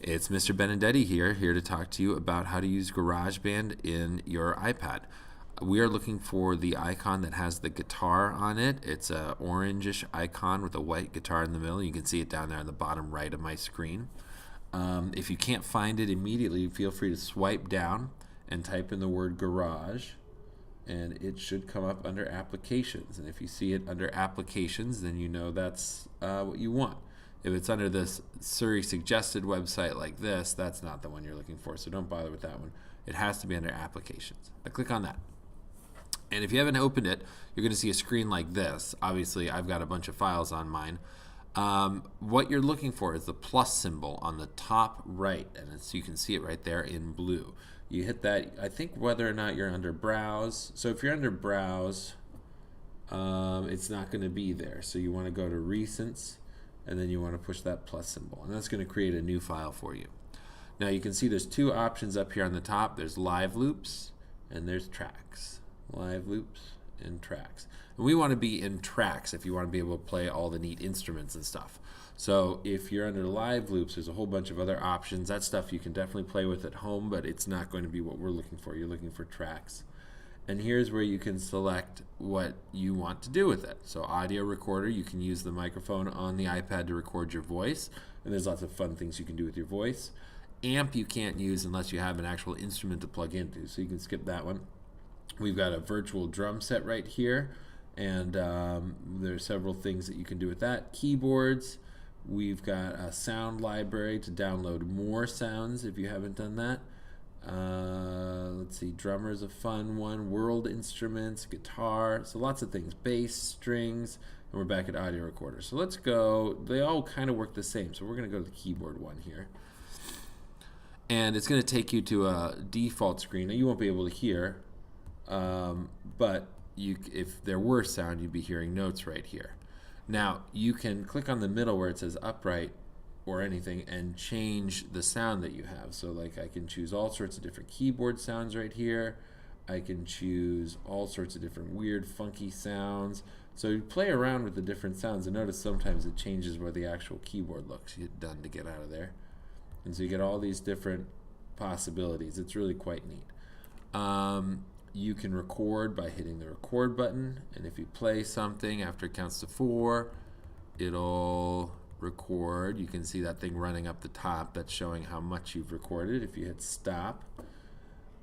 It's Mr. Benedetti here to talk to you about how to use GarageBand in your iPad. We are looking for the icon that has the guitar on it. It's a orangish icon with a white guitar in the middle. You can see it down there on the bottom right of my screen. If you can't find it immediately, feel free to swipe down and type in the word garage, and it should come up under applications. And if you see it under applications, then you know that's what you want. If it's under this Surrey suggested website like this, that's not the one you're looking for, so don't bother with that one. It has to be under applications. I click on that. And if you haven't opened it, you're going to see a screen like this. Obviously, I've got a bunch of files on mine. What you're looking for is the plus symbol on the top right, and you can see it right there in blue. You hit that. I think whether or not you're under Browse. So if you're under Browse, it's not going to be there. So you want to go to Recents, and then you want to push that plus symbol, and that's going to create a new file for you. Now you can see there's two options up here on the top. There's live loops and there's tracks. Live loops and tracks. And we want to be in tracks if you want to be able to play all the neat instruments and stuff. So if you're under live loops, there's a whole bunch of other options. That stuff you can definitely play with at home, but it's not going to be what we're looking for. You're looking for tracks. And here's where you can select what you want to do with it. So audio recorder, you can use the microphone on the iPad to record your voice, and there's lots of fun things you can do with your voice. Amp you can't use unless you have an actual instrument to plug into, so you can skip that one. We've got a virtual drum set right here, and there are several things that you can do with that. Keyboards, we've got a sound library to download more sounds if you haven't done that. Let's see, drummer is a fun one, world instruments, guitar, so lots of things, bass, strings, and we're back at audio recorder. So let's go, they all kind of work the same, so we're going to go to the keyboard one here. And it's going to take you to a default screen. Now you won't be able to hear, but if there were sound, you'd be hearing notes right here. Now you can click on the middle where it says upright or anything and change the sound that you have. So like I can choose all sorts of different keyboard sounds right here. I can choose all sorts of different weird funky sounds. So you play around with the different sounds and notice sometimes it changes where the actual keyboard looks. You're done to get out of there. And so you get all these different possibilities. It's really quite neat. You can record by hitting the record button, and if you play something after it counts to 4, it'll record. You can see that thing running up the top that's showing how much you've recorded. If you hit stop,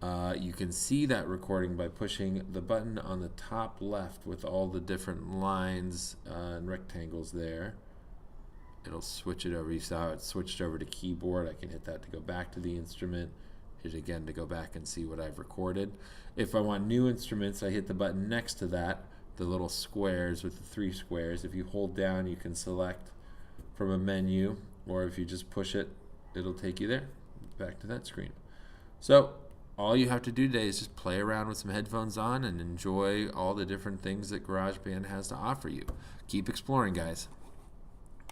you can see that recording by pushing the button on the top left with all the different lines and rectangles there. It'll switch it over. You saw it switched over to keyboard. I can hit that to go back to the instrument. Hit it again to go back and see what I've recorded. If I want new instruments, I hit the button next to that, the little squares with the 3 squares. If you hold down, you can select from a menu, or if you just push it, it'll take you there, back to that screen. So all you have to do today is just play around with some headphones on and enjoy all the different things that GarageBand has to offer you. Keep exploring, guys.